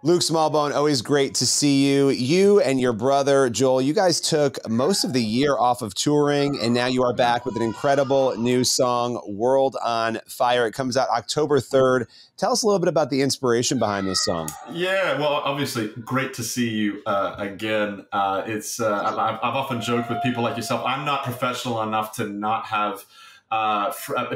Luke Smallbone, always great to see you. You and your brother, Joel, you guys took most of the year off of touring, and now you are back with an incredible new song, World on Fire. It comes out October 3rd. Tell us a little bit about the inspiration behind this song. Yeah, well, obviously, great to see you again. I've often joked with people like yourself. I'm not professional enough to not have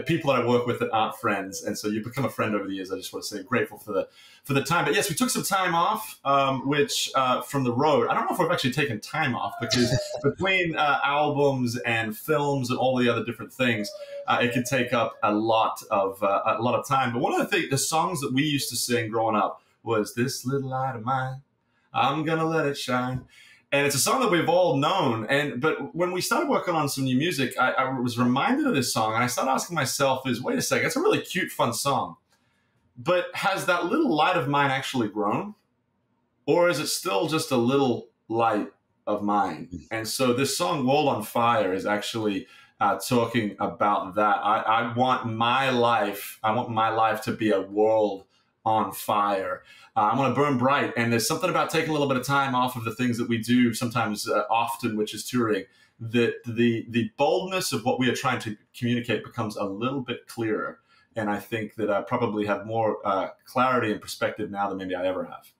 people that I work with that aren't friends, and so you've become a friend over the years. I just want to say grateful for the time. But yes, we took some time off, which from the road. I don't know if we've actually taken time off because between albums and films and all the other different things, it can take up a lot of time. But one of the songs that we used to sing growing up was "This Little Light of Mine, I'm Gonna Let It Shine." And it's a song that we've all known. But when we started working on some new music, I was reminded of this song, and I started asking myself, wait a second, it's a really cute, fun song. But has that little light of mine actually grown? Or is it still just a little light of mine? And so this song, World on Fire, is actually talking about that. I want my life to be a world on fire. I want to burn bright. And there's something about taking a little bit of time off of the things that we do sometimes often, which is touring, that the boldness of what we are trying to communicate becomes a little bit clearer. And I think that I probably have more clarity and perspective now than maybe I ever have.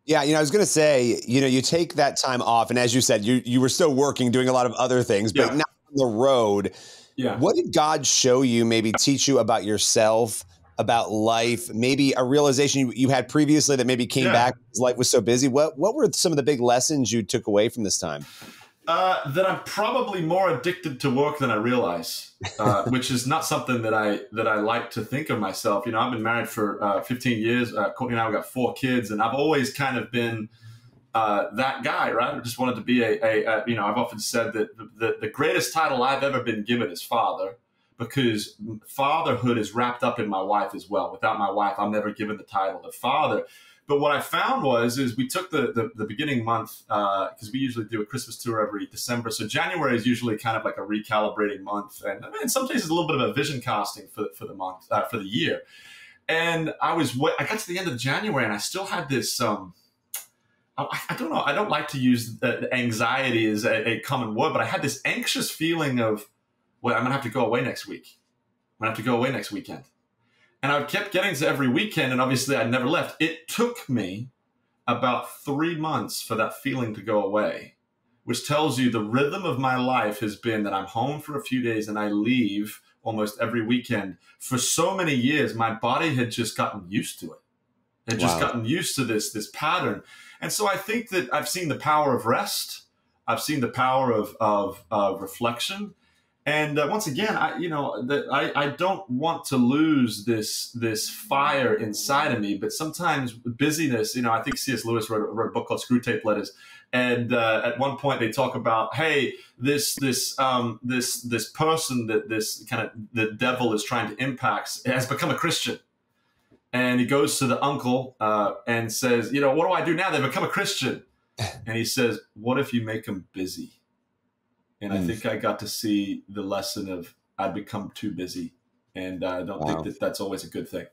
Yeah, I was going to say, you take that time off, and as you said, you were still working, doing a lot you other things, but not on the road. Yeah. What did God show you, maybe teach you about yourself, about life, maybe a realization you had previously that maybe came back because life was so busy? What were some of the big lessons you took away from this time? That I'm probably more addicted to work than I realize, which is not something that I like to think of myself. I've been married for 15 years. Courtney and I, we've got 4 kids, and I've always kind of been that guy, right? I just wanted to be I've often said that the greatest title I've ever been given is father, because fatherhood is wrapped up in my wife as well. Without my wife, I'm never given the title of father. But what I found is we took the beginning month, because we usually do a Christmas tour every December. So January is usually kind of like a recalibrating month. And in some cases, a little bit of a vision casting for the month, for the year. And I got to the end of January and I still had this, I don't know, I don't like to use anxiety as a common word, but I had this anxious feeling of, well, I'm going to have to go away next week. I'm going to have to go away next weekend. And I kept getting to every weekend, and obviously I never left. It took me about 3 months for that feeling to go away, which tells you the rhythm of my life has been that I'm home for a few days and I leave almost every weekend. For so many years, my body had just gotten used to it. It had just gotten used to this pattern. And so I think that I've seen the power of rest. I've seen the power of reflection. And once again, I don't want to lose this fire inside of me. But sometimes busyness, I think C.S. Lewis wrote a book called Screw Tape Letters, and at one point they talk about, hey, this person that the devil is trying to impact has become a Christian, and he goes to the uncle and says, what do I do now? They've become a Christian, and he says, what if you make them busy? And I think I got to see the lesson of I'd become too busy. And I don't think that that's always a good thing.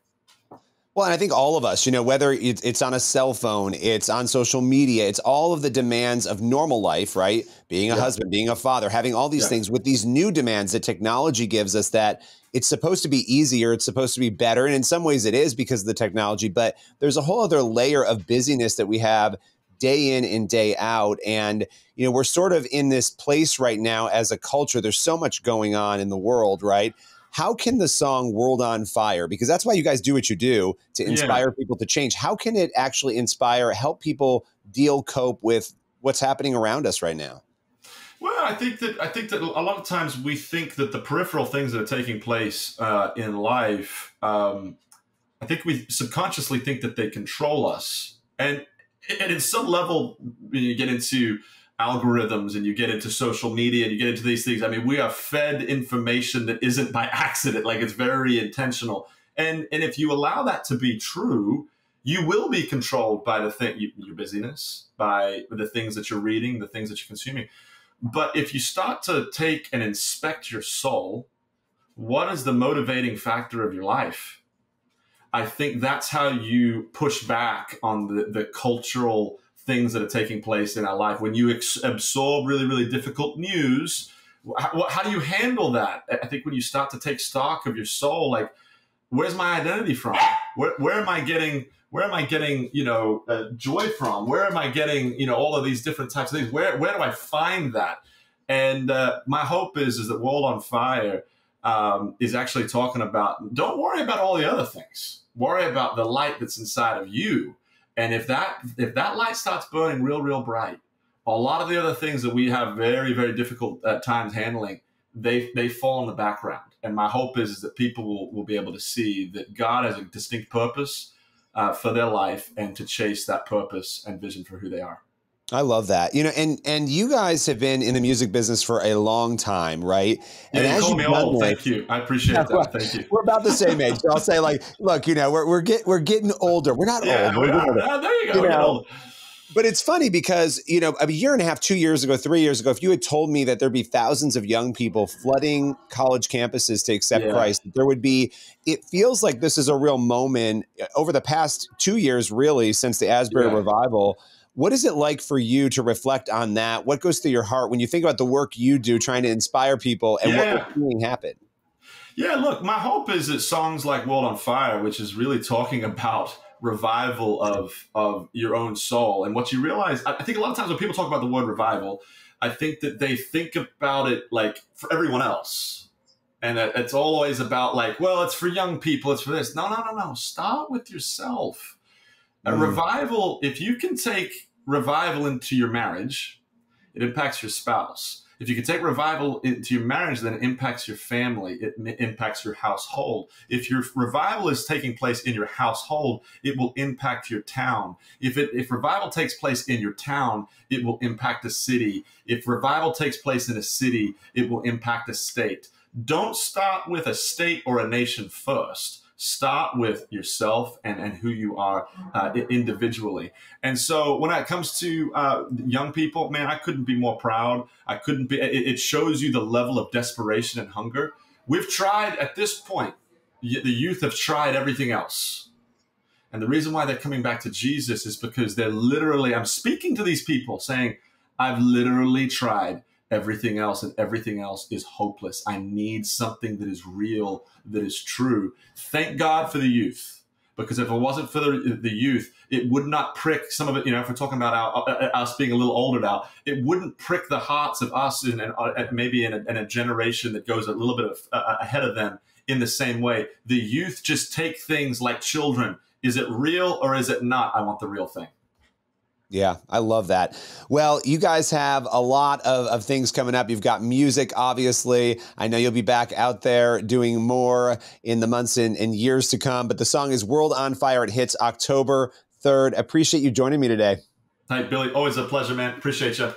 Well, and I think all of us, whether it's on a cell phone, it's on social media, it's all of the demands of normal life, right? Being a husband, being a father, having all these things with these new demands that technology gives us, that it's supposed to be easier, it's supposed to be better. And in some ways it is because of the technology, but there's a whole other layer of busyness that we have day in and day out. And, we're sort of in this place right now as a culture. There's so much going on in the world, right? How can the song World on Fire, because that's why you guys do what you do, to inspire people to change. How can it actually help people cope with what's happening around us right now? Well, I think that a lot of times we think that the peripheral things that are taking place in life, I think we subconsciously think that they control us. And at some level, when you get into algorithms and you get into social media and you get into these things, I mean, we are fed information that isn't by accident, like it's very intentional. And if you allow that to be true, you will be controlled by your busyness, by the things that you're reading, the things that you're consuming. But if you start to take and inspect your soul, what is the motivating factor of your life? I think that's how you push back on the cultural things that are taking place in our life. When you absorb really, really difficult news, how do you handle that? I think when you start to take stock of your soul, like, where's my identity from? Where am I getting? Where am I getting, joy from? Where am I getting, all of these different types of things? Where do I find that? And my hope is that World on Fire is actually talking about, don't worry about all the other things. Worry about the light that's inside of you. And if that light starts burning real, real bright, a lot of the other things that we have very, very difficult at times handling, they fall in the background. And my hope is that people will be able to see that God has a distinct purpose for their life, and to chase that purpose and vision for who they are. I love that. And you guys have been in the music business for a long time, right? Yeah, and you as call me old. Thank you. I appreciate that. Well, thank you. We're about the same age. So I'll say, like, look, we're getting older. We're not old. We're getting older. There you go. But it's funny because, a year and a half, 2 years ago, 3 years ago, if you had told me that there'd be thousands of young people flooding college campuses to accept Christ, there would be, it feels like this is a real moment over the past 2 years, really, since the Asbury revival. What is it like for you to reflect on that? What goes through your heart when you think about the work you do trying to inspire people and what we're seeing happen? Yeah, look, my hope is that songs like World on Fire, which is really talking about revival of your own soul. And what you realize, I think a lot of times when people talk about the word revival, I think that they think about it like for everyone else. And it's always about like, well, it's for young people, it's for this. No. Start with yourself. A revival, if you can take revival into your marriage, it impacts your spouse. If you can take revival into your marriage, then it impacts your family. It impacts your household. If your revival is taking place in your household, it will impact your town. If revival takes place in your town, it will impact a city. If revival takes place in a city, it will impact a state. Don't start with a state or a nation first. Start with yourself and who you are individually. And so when it comes to young people, man, I couldn't be more proud. I couldn't be. It shows you the level of desperation and hunger. We've tried at this point. The youth have tried everything else. And the reason why they're coming back to Jesus is because they're literally, I'm speaking to these people saying, I've literally tried everything else, and everything else is hopeless. I need something that is real, that is true. Thank God for the youth, because if it wasn't for the youth, it would not prick some of it. If we're talking about us being a little older now, it wouldn't prick the hearts of us maybe in a generation that goes a little bit ahead of them in the same way. The youth just take things like children. Is it real or is it not? I want the real thing. Yeah, I love that. Well, you guys have a lot of things coming up. You've got music, obviously. I know you'll be back out there doing more in the months and years to come. But the song is World on Fire. It hits October 3rd. Appreciate you joining me today. Hey, Billy, always a pleasure, man. Appreciate you.